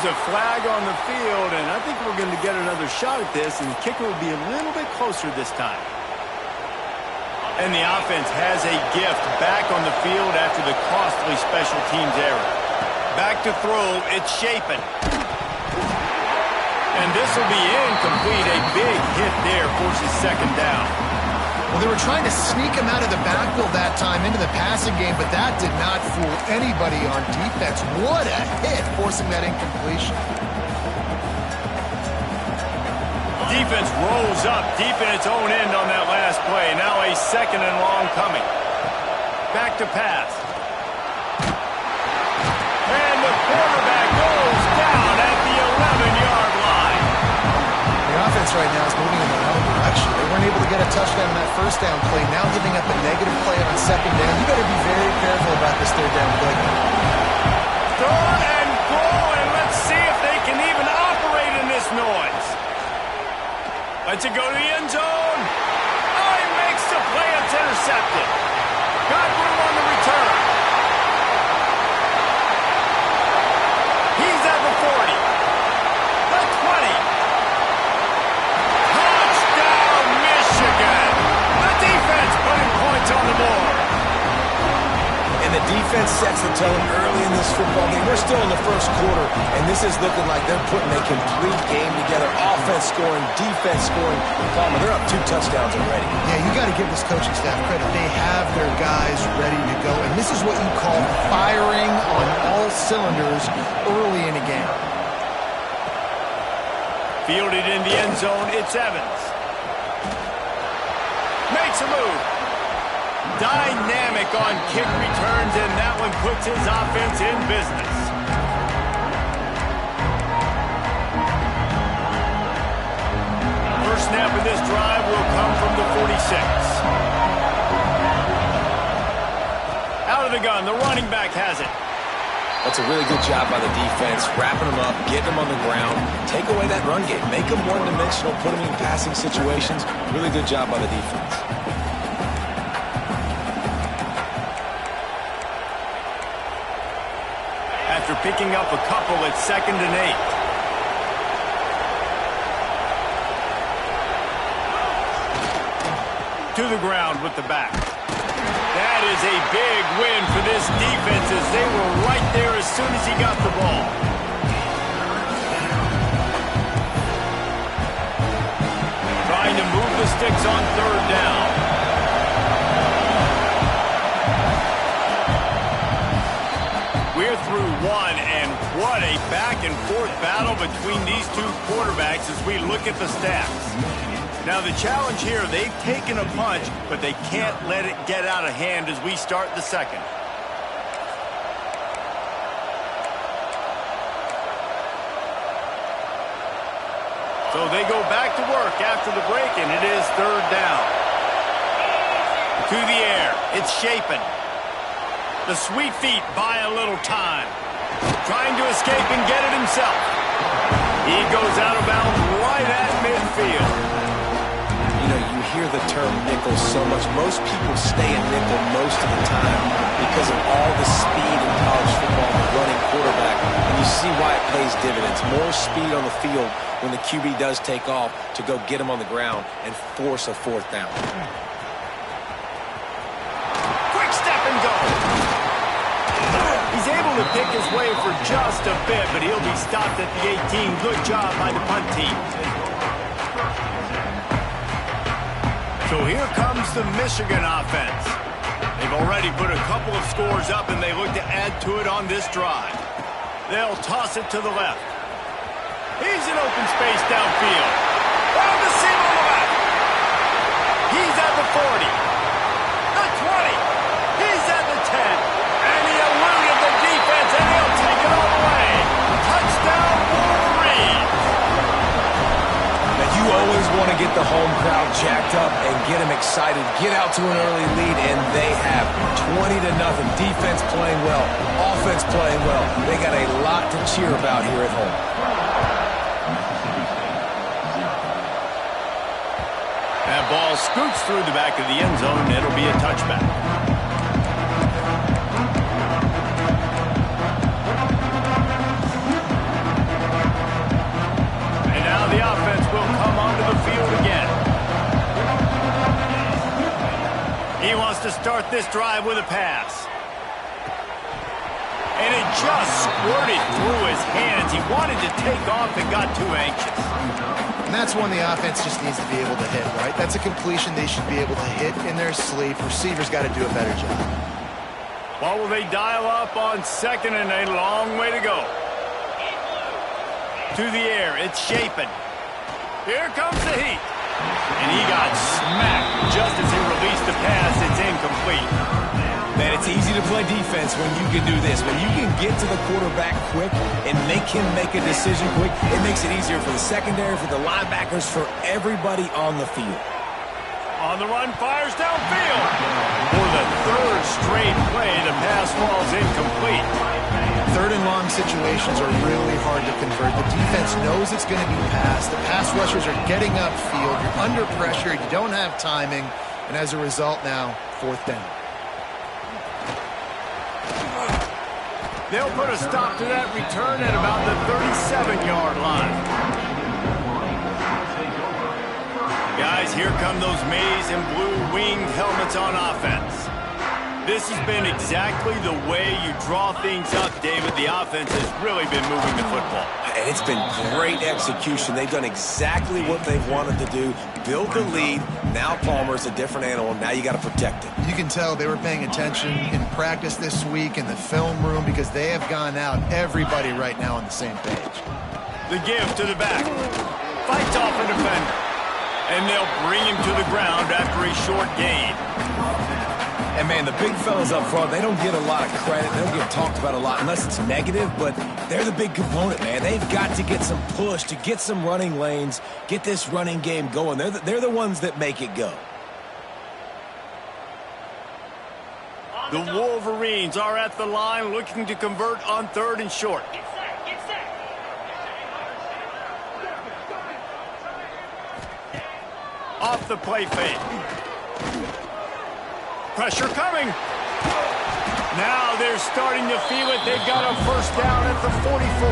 a flag on the field, and I think we're going to get another shot at this, and the kicker will be a little bit closer this time. And the offense has a gift back on the field after the costly special teams error. Back to throw, it's Shapen. And this will be incomplete. A big hit there forces second down. Well, they were trying to sneak him out of the backfield that time into the passing game, but that did not fool anybody on defense. What a hit, forcing that incompletion. Defense rolls up deep in its own end on that last play. Now a second and long coming. Back to pass. And the quarterback goes down at the 11-yard line. The offense right now is moving in the wrong direction. They weren't able to get a touchdown on that first down play. Now giving up a negative play on second down. You got to be very careful about this third down play. Third and goal, and let's see if they can even operate in this noise. Lets it go to the end zone. Oh, he makes the play. It's intercepted. Got room on the return. He's at the 40. The 20. Touchdown, Michigan. The defense putting points on the board. And the defense sets the tone early in this football game. We're still in the first quarter, and this is looking like they're putting a complete game together. Offense scoring, defense scoring. Palmer, they're up 2 touchdowns already. Yeah, you got to give this coaching staff credit. They have their guys ready to go, and this is what you call firing on all cylinders early in a game. Fielded in the end zone, it's Evans. Makes a move. Dynamic on kick returns, and that one puts his offense in business. First snap of this drive will come from the 46. Out of the gun, the running back has it. That's a really good job by the defense, wrapping them up, getting them on the ground, take away that run game, make them one-dimensional, put them in passing situations. Really good job by the defense. After picking up a couple, it's 2nd and 8. To the ground with the back. That is a big win for this defense as they were right there as soon as he got the ball. Trying to move the sticks on 3rd down. We're through one, and what a back-and-forth battle between these two quarterbacks as we look at the stats. Now, the challenge here, they've taken a punch, but they can't let it get out of hand as we start the second. So they go back to work after the break, and it is 3rd down. To the air, it's Shapen. The sweet feet buy a little time. Trying to escape and get it himself. He goes out of bounds right at midfield. You know, you hear the term nickel so much. Most people stay in nickel most of the time because of all the speed in college football and the running quarterback. And you see why it pays dividends. More speed on the field when the QB does take off to go get him on the ground and force a 4th down. Quick step and go. He's able to pick his way for just a bit, but he'll be stopped at the 18. Good job by the punt team. So here comes the Michigan offense. They've already put a couple of scores up, and they look to add to it on this drive. They'll toss it to the left. He's in open space downfield. On the seam on the left. He's at the 40. The 20. He's at the 10. And he eluded the defense, and he'll take it all the way. Touchdown, Wolverines. Now, you always want to get the home crowd jacked up and get them excited. Get out to an early lead, and they have 20-0. Defense playing well. Offense playing well. They got a lot to cheer about here at home. That ball scoots through the back of the end zone, and it'll be a touchback. start this drive with a pass. And it just squirted through his hands. He wanted to take off and got too anxious. And that's one the offense just needs to be able to hit, right? That's a completion they should be able to hit in their sleep. Receivers got to do a better job. Well, will they dial up on second and a long way to go? To the air, it's Shapen. Here comes the heat. And he got smacked just as he released the pass. It's incomplete. Man, it's easy to play defense when you can do this. When you can get to the quarterback quick and make him make a decision quick, it makes it easier for the secondary, for the linebackers, for everybody on the field. On the run, fires downfield. For the third straight play, the pass falls incomplete. Third and long situations are really hard to convert. The defense knows it's going to be passed. The pass rushers are getting upfield. You're under pressure. You don't have timing. And as a result now, fourth down. They'll put a stop to that return at about the 37-yard line. Guys, here come those maize and blue winged helmets on offense. This has been exactly the way you draw things up, David. The offense has really been moving the football. And it's been great execution. They've done exactly what they've wanted to do. Build the lead. Now Palmer's a different animal. Now you got to protect it. You can tell they were paying attention in practice this week in the film room because they have gone out, everybody right now on the same page. The give to the back. Fights off a defender. And they'll bring him to the ground after a short gain. And, man, the big fellas up front, they don't get a lot of credit. They don't get talked about a lot unless it's negative, but they're the big component, man. They've got to get some push, to get some running lanes, get this running game going. They're the ones that make it go. The Wolverines are at the line looking to convert on third and short. Off the play fake. Pressure coming. Now they're starting to feel it. They've got a first down at the 44.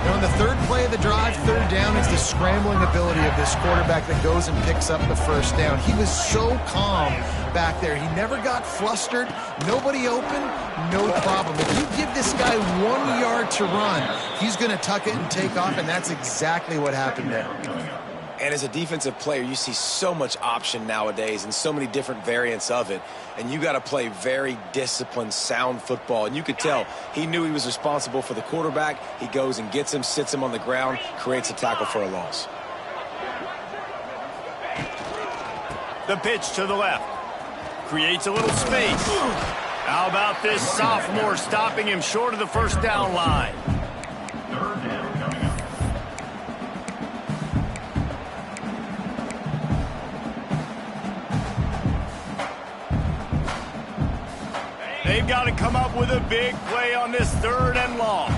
Now on the third play of the drive, third down is the scrambling ability of this quarterback that goes and picks up the first down. He was so calm back there. He never got flustered. Nobody open, no problem. If you give this guy 1 yard to run, he's going to tuck it and take off, and that's exactly what happened there. And as a defensive player, you see so much option nowadays and so many different variants of it. And you got to play very disciplined, sound football. And you could tell he knew he was responsible for the quarterback. He goes and gets him, sits him on the ground, creates a tackle for a loss. The pitch to the left. Creates a little space. How about this sophomore stopping him short of the first down line? They've got to come up with a big play on this third and long.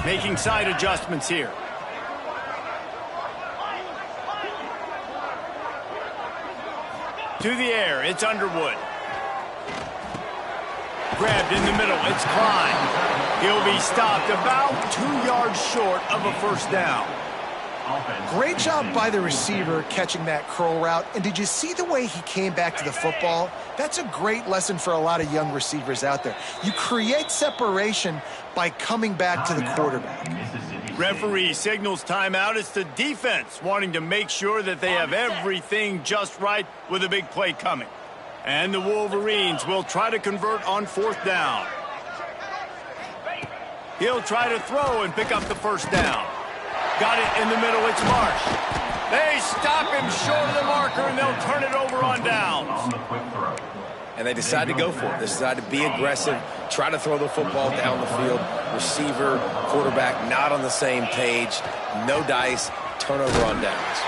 Making side adjustments here. To the air, it's Underwood. Grabbed in the middle, it's Klein. He'll be stopped about 2 yards short of a first down. Great job by the receiver catching that curl route. And did you see the way he came back to the football? That's a great lesson for a lot of young receivers out there. You create separation by coming back to the quarterback. Referee signals timeout. It's the defense wanting to make sure that they have everything just right with a big play coming. And the Wolverines will try to convert on fourth down. He'll try to throw and pick up the first down. Got it in the middle, it's Marsh. They stop him short of the marker, and they'll turn it over on downs. And they decide to go for it. They decide to be aggressive, try to throw the football down the field. Receiver, quarterback, not on the same page. No dice, turnover on downs.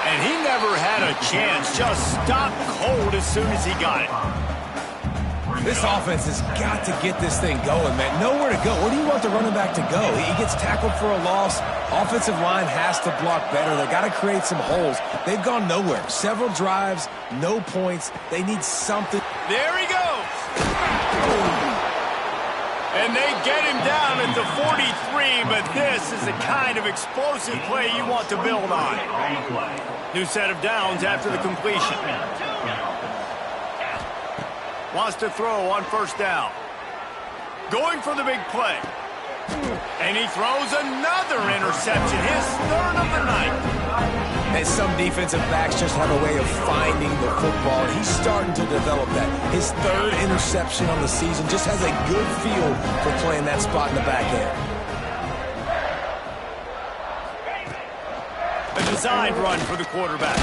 And he never had a chance, just stopped cold as soon as he got it. This offense has got to get this thing going, man. Nowhere to go. Where do you want the running back to go? He gets tackled for a loss. Offensive line has to block better. They got to create some holes. They've gone nowhere. Several drives, no points. They need something. There he goes. And they get him down at the 43, but this is the kind of explosive play you want to build on. New set of downs after the completion. Wants to throw on first down. Going for the big play. And he throws another interception, his third of the night. And some defensive backs just have a way of finding the football, and he's starting to develop that. His third interception on the season, just has a good feel for playing that spot in the back end. A designed run for the quarterback.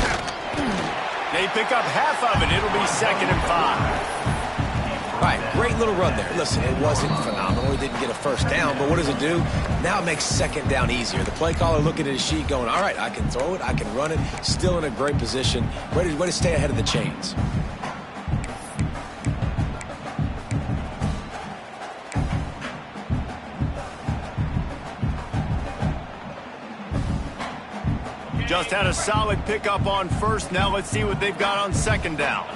They pick up half of it. It'll be 2nd and 5. All right, great little run there. Listen, it wasn't phenomenal. He didn't get a first down, but what does it do? Now it makes 2nd down easier. The play caller looking at his sheet going, all right, I can throw it, I can run it, still in a great position, ready to stay ahead of the chains. Just had a solid pickup on first. Now let's see what they've got on 2nd down.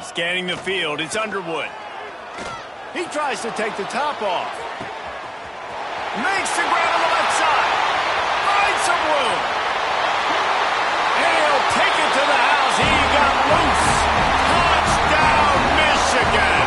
Scanning the field, it's Underwood. He tries to take the top off. Makes the grab on the left side. Finds some room. And he'll take it to the house. He got loose. Touchdown, Michigan.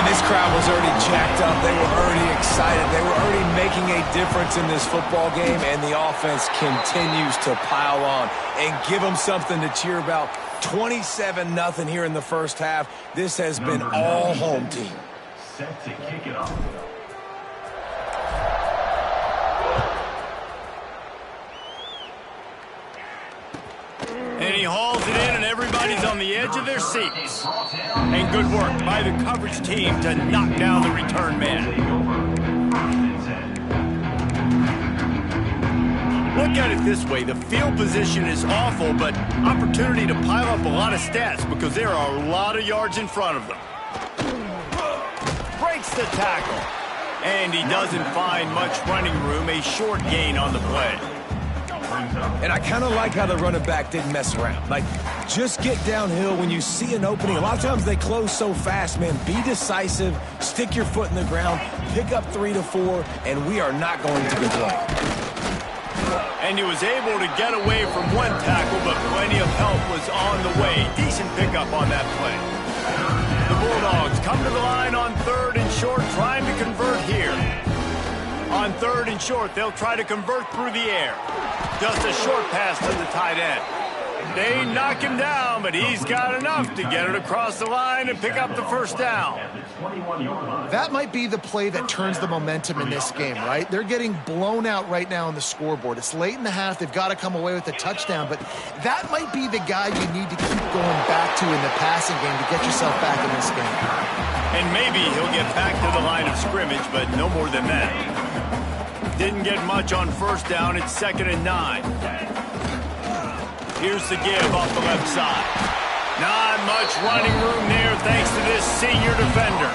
And this crowd was already jacked up. They were already excited. They were already making a difference in this football game, and the offense continues to pile on and give them something to cheer about. 27-0 here in the first half. This has been all home team. Set to kick it off. And he hauls it in, and everybody's on the edge of their seats. And good work by the coverage team to knock down the return man. Look at it this way. The field position is awful, but opportunity to pile up a lot of stats because there are a lot of yards in front of them. Breaks the tackle. And he doesn't find much running room. A short gain on the play. And I kind of like how the running back didn't mess around. Like, just get downhill when you see an opening. A lot of times they close so fast, man. Be decisive, stick your foot in the ground, pick up 3 to 4, and we are not going to complain. And he was able to get away from one tackle, but plenty of help was on the way. Decent pickup on that play. The Bulldogs come to the line on 3rd and short, trying to convert here. On 3rd and short, they'll try to convert through the air. Just a short pass to the tight end. They knock him down, but he's got enough to get it across the line and pick up the first down. That might be the play that turns the momentum in this game, right? They're getting blown out right now on the scoreboard. It's late in the half. They've got to come away with a touchdown, but that might be the guy you need to keep going back to in the passing game to get yourself back in this game. And maybe he'll get back to the line of scrimmage, but no more than that. Didn't get much on first down. It's 2nd and 9. Here's the give off the left side. Not much running room there thanks to this senior defender.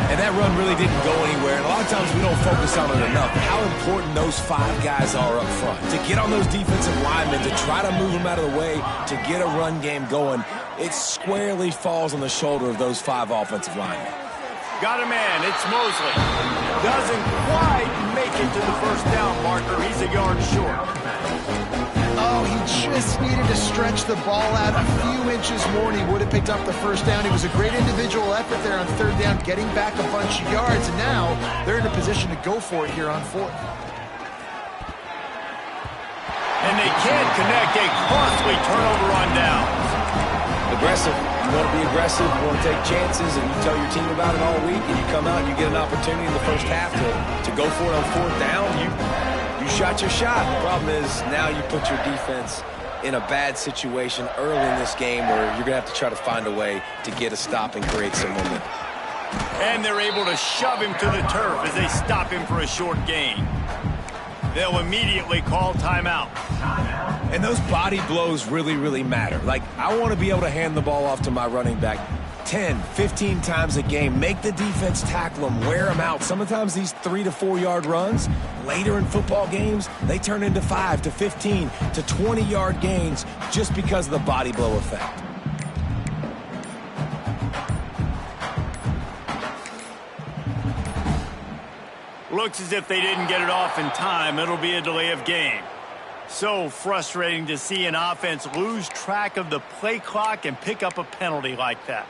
And that run really didn't go anywhere. And a lot of times we don't focus on it enough. How important those 5 guys are up front. To get on those defensive linemen, to try to move them out of the way, to get a run game going, it squarely falls on the shoulder of those 5 offensive linemen. Got a man. It's Mosley. Doesn't quite make it to the first down marker. He's a yard short. Oh, he just needed to stretch the ball out a few inches more and he would have picked up the first down. It was a great individual effort there on 3rd down, getting back a bunch of yards, and now they're in a position to go for it here on 4th. And they can't connect. A costly turnover on downs. Aggressive. You want to be aggressive, you want to take chances, and you tell your team about it all week, and you come out and you get an opportunity in the first half to go for it on 4th down. You shot your shot. The problem is now you put your defense in a bad situation early in this game where you're going to have to try to find a way to get a stop and create some momentum. And they're able to shove him to the turf as they stop him for a short gain. They'll immediately call timeout. And those body blows really, really matter. Like, I want to be able to hand the ball off to my running back 10, 15 times a game. Make the defense tackle them, wear them out. Sometimes these 3 to 4 yard runs, later in football games, they turn into 5 to 15 to 20 yard gains just because of the body blow effect. Looks as if they didn't get it off in time. It'll be a delay of game. So frustrating to see an offense lose track of the play clock and pick up a penalty like that.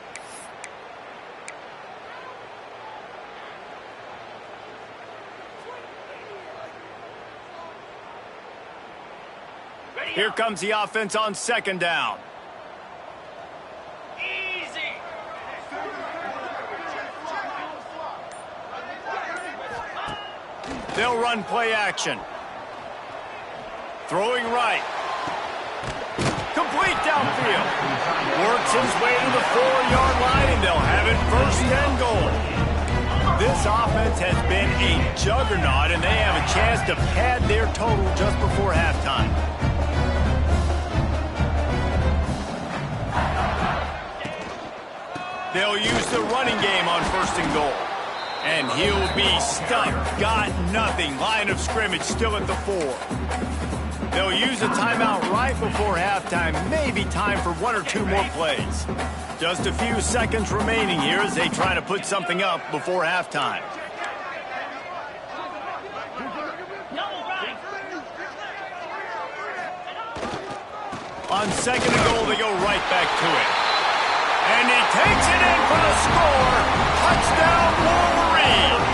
Here comes the offense on second down. Easy. They'll run play action. Throwing right. Complete downfield. Works his way to the 4-yard line, and they'll have it first and goal. This offense has been a juggernaut, and they have a chance to pad their total just before halftime. They'll use the running game on first and goal. And he'll be stumped. Got nothing. Line of scrimmage still at the 4. They'll use a timeout right before halftime. Maybe time for 1 or 2 more plays. Just a few seconds remaining here as they try to put something up before halftime. On second and goal, they go right back to it. And he takes it in for the score. Touchdown, Wolverines.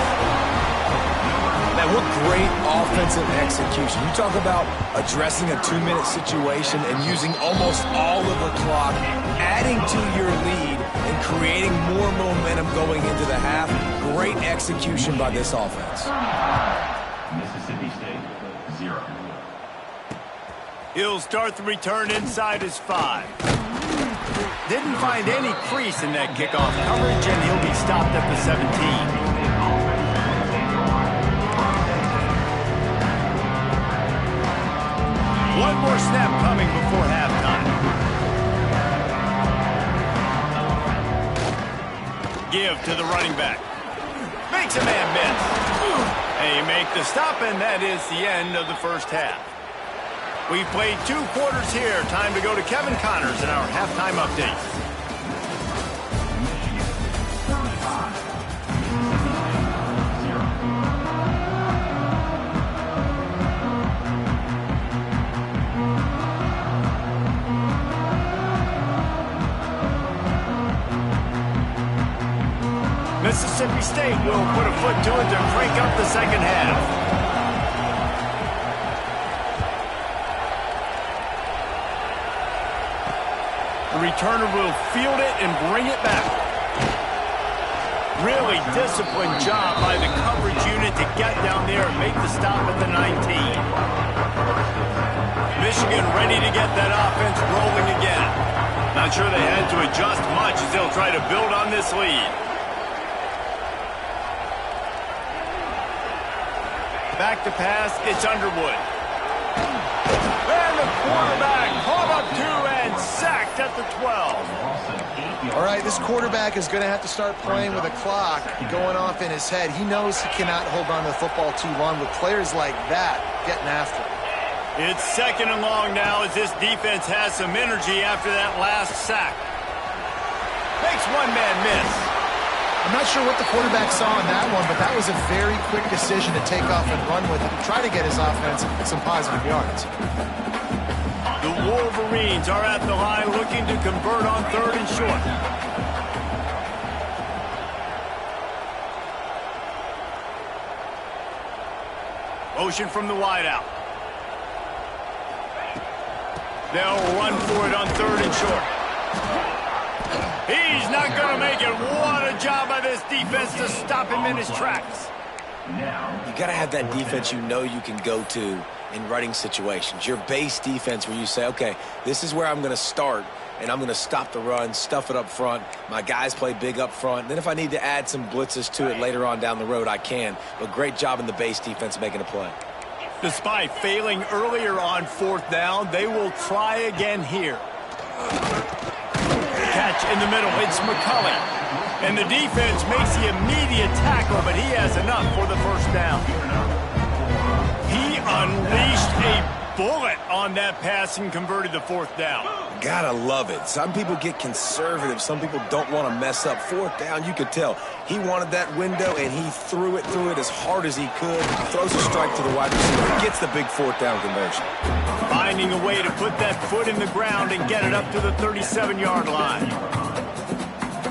Man, what great offensive execution. You talk about addressing a 2-minute situation and using almost all of the clock, adding to your lead and creating more momentum going into the half. Great execution by this offense. Mississippi State, 0. He'll start the return inside his 5. Didn't find any crease in that kickoff coverage, and he'll be stopped at the 17. One more snap coming before halftime. Give to the running back. Makes a man miss. They make the stop, and that is the end of the first half. We've played 2 quarters here. Time to go to Kevin Connors in our halftime updates. Mississippi State will put a foot to it to crank up the second half. The returner will field it and bring it back. Really disciplined job by the coverage unit to get down there and make the stop at the 19. Michigan ready to get that offense rolling again. Not sure they had to adjust much as they'll try to build on this lead. Back to pass, it's Underwood. And the quarterback caught up 2 and sacked at the 12. All right, this quarterback is going to have to start playing with a clock going off in his head. He knows he cannot hold on to the football too long with players like that getting after him. It's second and long now as this defense has some energy after that last sack. Makes one man miss. I'm not sure what the quarterback saw in that one, but that was a very quick decision to take off and run with it and try to get his offense some positive yards. The Wolverines are at the line looking to convert on 3rd and short. Motion from the wideout. They'll run for it on 3rd and short. He's not going to make it. What a job by this defense to stop him in his tracks. You got to have that defense you know you can go to in running situations. Your base defense where you say, okay, this is where I'm going to start, and I'm going to stop the run, stuff it up front. My guys play big up front. Then if I need to add some blitzes to it later on down the road, I can. But great job in the base defense making a play. Despite failing earlier on 4th down, they will try again here. Catch in the middle, it's McCulley. And the defense makes the immediate tackle, but he has enough for the first down. He unleashed a bullet on that pass and converted the fourth down. Gotta love it. Some people get conservative. Some people don't want to mess up. Fourth down, you could tell. He wanted that window, and he threw it as hard as he could. Throws a strike to the wide receiver. Gets the big fourth down conversion. Finding a way to put that foot in the ground and get it up to the 37-yard line.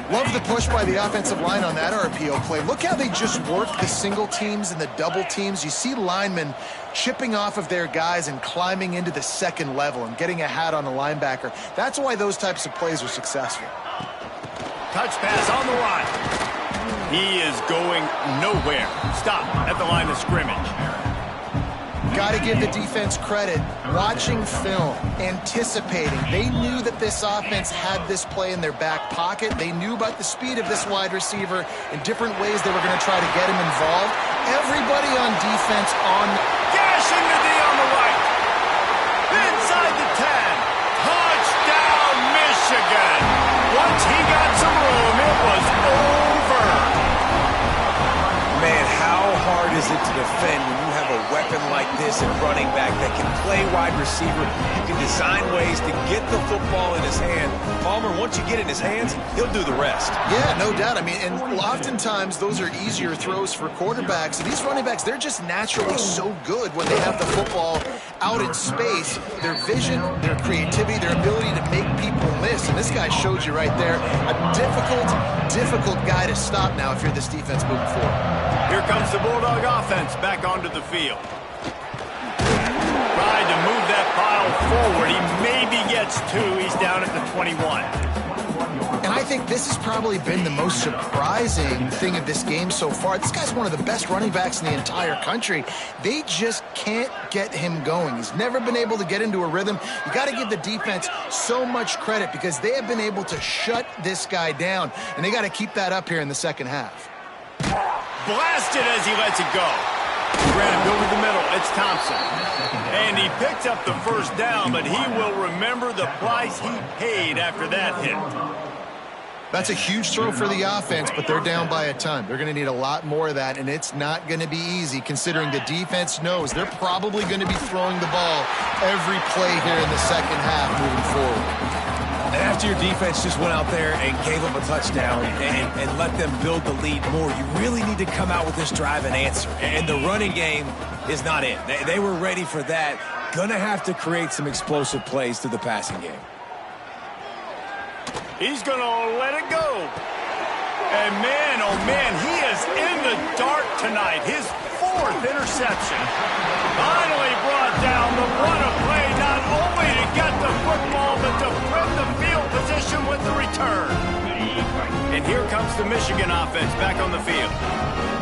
Love the push by the offensive line on that RPO play. Look how they just work the single teams and the double teams. You see linemen chipping off of their guys and climbing into the second level and getting a hat on the linebacker. That's why those types of plays are successful. Touch pass on the line. He is going nowhere. Stop at the line of scrimmage. Got to give the defense credit. Watching film, anticipating. They knew that this offense had this play in their back pocket. They knew about the speed of this wide receiver and different ways they were going to try to get him involved. Everybody on defense on. Gashing the D on the right. Inside the 10. Touchdown, Michigan. Once he got some room, it was over. Man, how hard is it to defend when you have a weapon like this at running back that can play wide receiver? You can design ways to get the football in his hand. Palmer, once you get it in his hands, he'll do the rest. Yeah, no doubt. I mean, and oftentimes those are easier throws for quarterbacks. These running backs, they're just naturally so good when they have the football out in space. Their vision, their creativity, their ability to make people miss. And this guy showed you right there, a difficult guy to stop now if you're this defense moving forward. Here comes the Bulldog offense back onto the field. Tried to move that pile forward. He maybe gets two. He's down at the 21. And I think this has probably been the most surprising thing of this game so far. This guy's one of the best running backs in the entire country. They just can't get him going. He's never been able to get into a rhythm. You got to give the defense so much credit because they have been able to shut this guy down, and they got to keep that up here in the second half. Blasted as he lets it go. Grabbed over the middle. It's Thompson. And he picks up the first down, but he will remember the price he paid after that hit. That's a huge throw for the offense, but they're down by a ton. They're going to need a lot more of that, and it's not going to be easy considering the defense knows they're probably going to be throwing the ball every play here in the second half moving forward. And after your defense just went out there and gave up a touchdown and let them build the lead more, you really need to come out with this drive and answer. And the running game is not it. They were ready for that. Gonna have to create some explosive plays through the passing game. He's going to let it go. And man, oh man, he is in the dark tonight. His fourth interception. Finally brought down the run of play, not only to get the football, but to flip the field position with the return. And here comes the Michigan offense back on the field.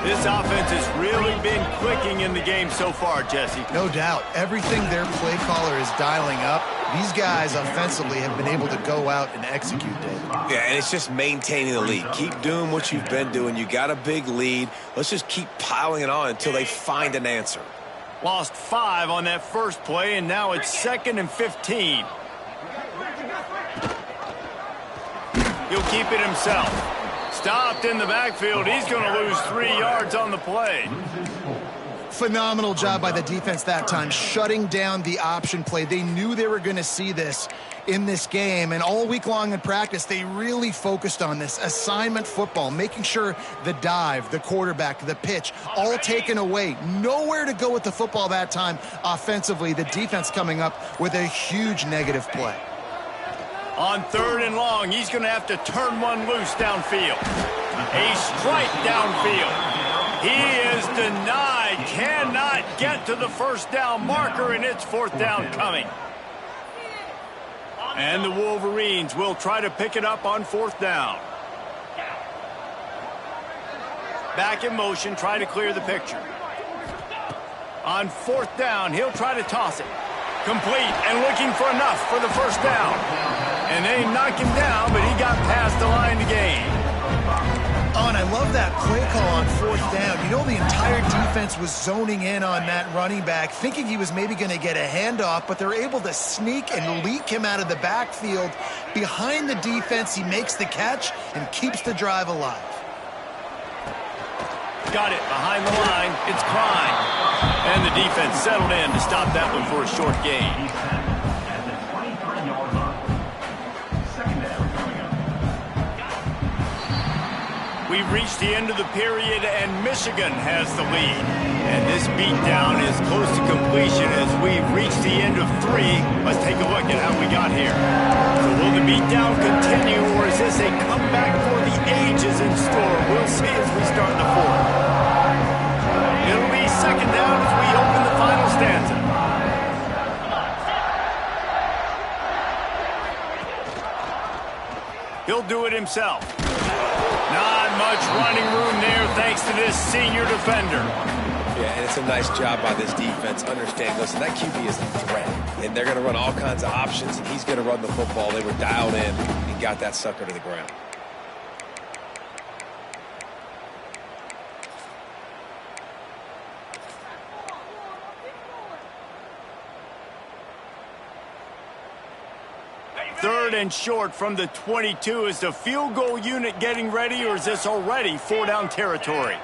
This offense has really been clicking in the game so far, Jesse. No doubt. Everything their play caller is dialing up, these guys offensively have been able to go out and execute, David. Yeah, and it's just maintaining the lead. Keep doing what you've been doing. You got a big lead. Let's just keep piling it on until they find an answer. Lost 5 on that first play, and now it's 2nd and 15. He'll keep it himself. Stopped in the backfield. He's going to lose 3 yards on the play. Phenomenal job by the defense that time, shutting down the option play. They knew they were going to see this in this game, and all week long in practice, they really focused on this assignment football, making sure the dive, the quarterback, the pitch, all taken away. Nowhere to go with the football that time offensively. The defense coming up with a huge negative play. On 3rd and long, he's going to have to turn one loose downfield. A strike downfield. He is denied, cannot get to the first down marker, and it's 4th down coming. And the Wolverines will try to pick it up on 4th down. Back in motion, try to clear the picture. On 4th down, he'll try to toss it. Complete and looking for enough for the first down. And they knock him down, but he got past the line to gain. Oh, and I love that play call on 4th down. You know, the entire defense was zoning in on that running back, thinking he was maybe going to get a handoff, but they're able to sneak and leak him out of the backfield. Behind the defense, he makes the catch and keeps the drive alive. Got it behind the line. It's Klein. And the defense settled in to stop that one for a short gain. At the 23-yard line. Second down coming up. We've reached the end of the period, and Michigan has the lead. And this beatdown is close to completion as we've reached the end of 3. Let's take a look at how we got here. So will the beatdown continue, or is this a comeback for the ages in store? We'll see as we start the 4th. It'll be second down as we open the final stanza. He'll do it himself. Not much running room there thanks to this senior defender. Yeah, and it's a nice job by this defense. Understand, listen, that QB is a threat, and they're going to run all kinds of options, and he's going to run the football. They were dialed in and got that sucker to the ground. Third and short from the 22. Is the field goal unit getting ready, or is this already 4-down territory?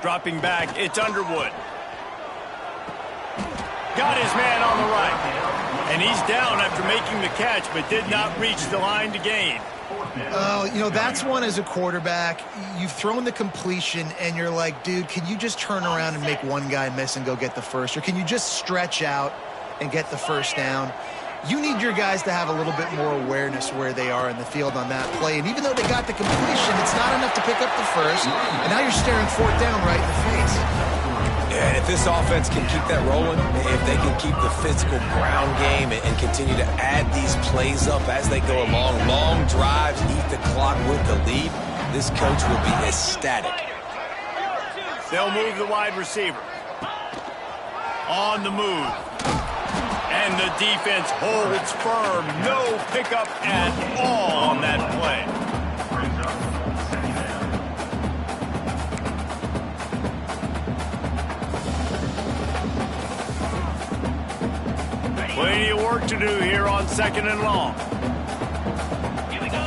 Dropping back, it's Underwood. Got his man on the right. And he's down after making the catch, but did not reach the line to gain. Oh, you know, that's one as a quarterback. You've thrown the completion, and you're like, dude, can you just turn around and make one guy miss and go get the first? Or can you just stretch out and get the first down? You need your guys to have a little bit more awareness where they are in the field on that play. And even though they got the completion, it's not enough to pick up the first. And now you're staring 4th down right in the face. Yeah, and if this offense can keep that rolling, if they can keep the physical ground game and continue to add these plays up as they go along, long drives, eat the clock with the lead, this coach will be ecstatic. They'll move the wide receiver. On the move. And the defense holds firm. No pickup at all on that play. Plenty of work to do here on 2nd and long. Here we go.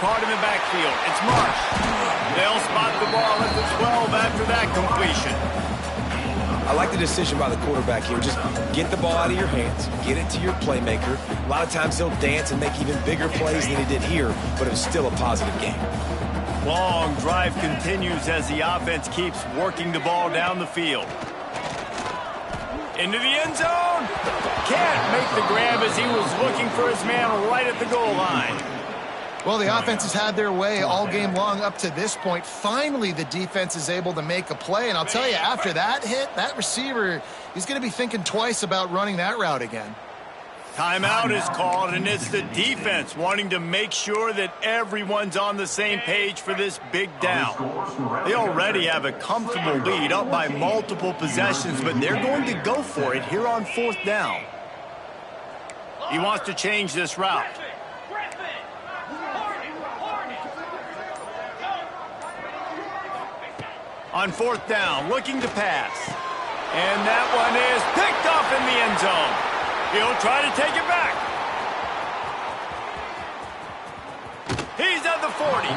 Caught in the backfield. It's Marsh. They'll spot the ball at the 12 after that completion. I like the decision by the quarterback here. Just get the ball out of your hands, get it to your playmaker. A lot of times he'll dance and make even bigger plays than he did here, but it was still a positive game. Long drive continues as the offense keeps working the ball down the field. Into the end zone. Can't make the grab as he was looking for his man right at the goal line. Well, the offense has had their way all game long up to this point. Finally, the defense is able to make a play. And I'll tell you, after that hit, that receiver, he's going to be thinking twice about running that route again. Timeout is called, and it's the defense wanting to make sure that everyone's on the same page for this big down. They already have a comfortable lead up by multiple possessions, but they're going to go for it here on 4th down. He wants to change this route. On 4th down, looking to pass. And that one is picked off in the end zone. He'll try to take it back. He's at the 40.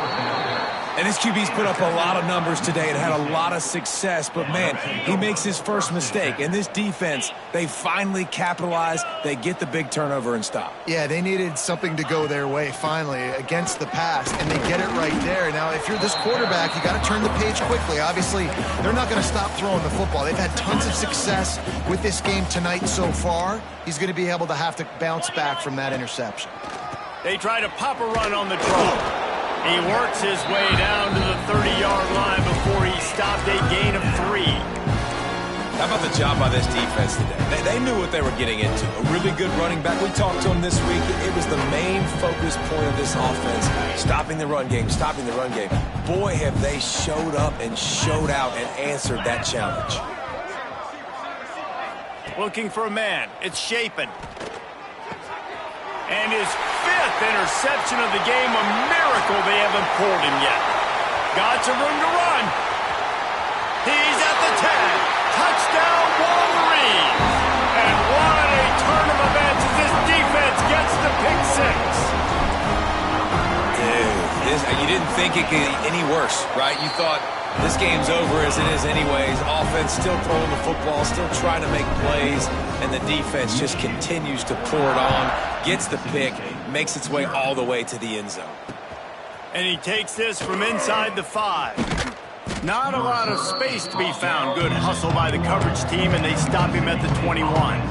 And his QB's put up a lot of numbers today and had a lot of success, but man, he makes his first mistake. And this defense, they finally capitalize, they get the big turnover and stop. Yeah, they needed something to go their way finally against the pass, and they get it right there. Now, if you're this quarterback, you got to turn the page quickly. Obviously, they're not going to stop throwing the football. They've had tons of success with this game tonight so far. He's going to be able to have to bounce back from that interception. They try to pop a run on the draw. He works his way down to the 30-yard line before he stopped a gain of 3. How about the job by this defense today? They knew what they were getting into. A really good running back. We talked to him this week. It was the main focus point of this offense. Stopping the run game, stopping the run game. Boy, have they showed up and showed out and answered that challenge. Looking for a man. It's Shapen. And his 5th interception of the game, a miracle they haven't pulled him yet. Got some room to run. He's at the 10. Touchdown, Wolverines. And what a turn of events as this defense gets the pick 6. Dude, this You didn't think it could get any worse, right? You thought this game's over as it is anyways. Offense still throwing the football, still trying to make plays, and the defense just continues to pour it on, gets the pick, makes its way all the way to the end zone. And he takes this from inside the 5. Not a lot of space to be found. Good hustle by the coverage team, and they stop him at the 21.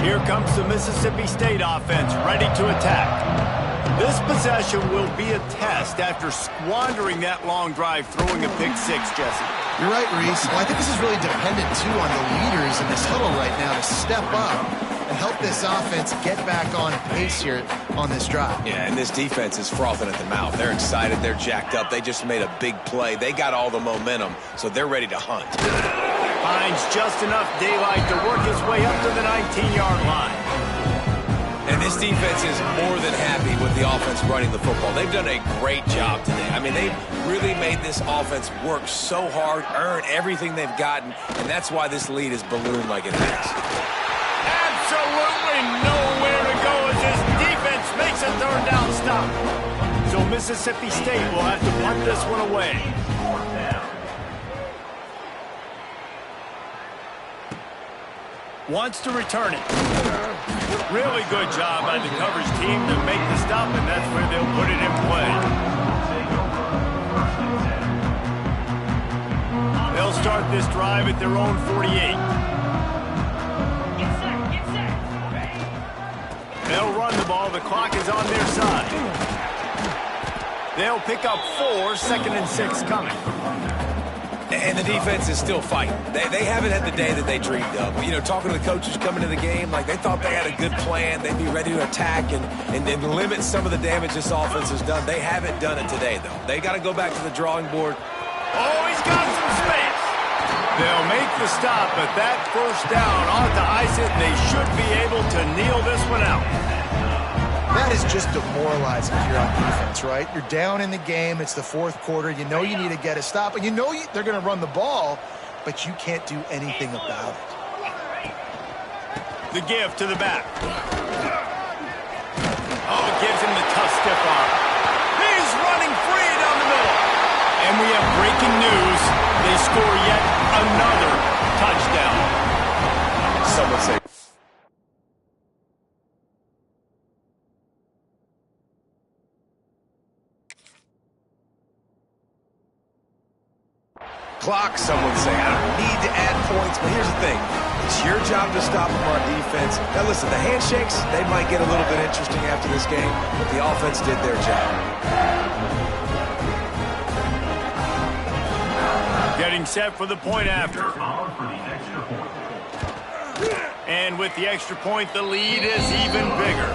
Here comes the Mississippi State offense, ready to attack. This possession will be a test after squandering that long drive, throwing a pick 6, Jesse. You're right, Reese. Well, I think this is really dependent, too, on the leaders in this huddle right now to step up and help this offense get back on pace here on this drive. Yeah, and this defense is frothing at the mouth. They're excited. They're jacked up. They just made a big play. They got all the momentum, so they're ready to hunt. Finds just enough daylight to work his way up to the 19-yard line. And this defense is more than happy with the offense running the football. They've done a great job today. I mean, they've really made this offense work so hard, earn everything they've gotten, and that's why this lead is ballooned like it has. Absolutely nowhere to go as this defense makes a third down stop. So Mississippi State will have to punt this one away. Wants to return it. Really good job by the coverage team to make the stop, and that's where they'll put it in play. They'll start this drive at their own 48. They'll run the ball. The clock is on their side. They'll pick up 4, 2nd and 6 coming. And the defense is still fighting. They haven't had the day that they dreamed of. You know, talking to the coaches coming to the game, like they thought they had a good plan. They'd be ready to attack and limit some of the damage this offense has done. They haven't done it today, though. They got to go back to the drawing board. Oh, he's got some space. They'll make the stop, but that first down ought to ice it. They should be able to kneel this one out. That is just demoralizing here on defense, right? You're down in the game. It's the 4th quarter. You know you need to get a stop, and you know they're going to run the ball, but you can't do anything about it. The give to the back. Oh, gives him the tough stiff arm. He's running free down the middle. And we have breaking news. They score yet another touchdown. Someone say. Clock, someone say. I don't need to add points, but here's the thing. It's your job to stop them on defense. Now, listen, the handshakes, they might get a little bit interesting after this game, but the offense did their job. Getting set for the point after. And with the extra point, the lead is even bigger.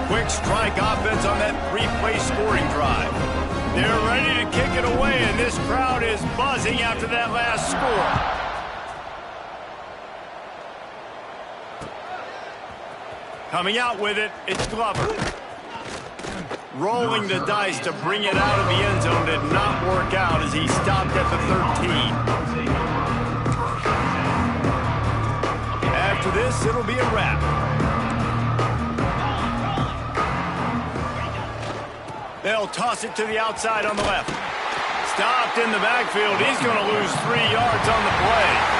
Quick strike offense on that 3-play scoring drive. They're ready to kick it away, and this crowd is buzzing after that last score. Coming out with it, it's Glover. Rolling the dice to bring it out of the end zone did not work out as he stopped at the 13. After this, it'll be a wrap. They'll toss it to the outside on the left. Stopped in the backfield. He's going to lose 3 yards on the play.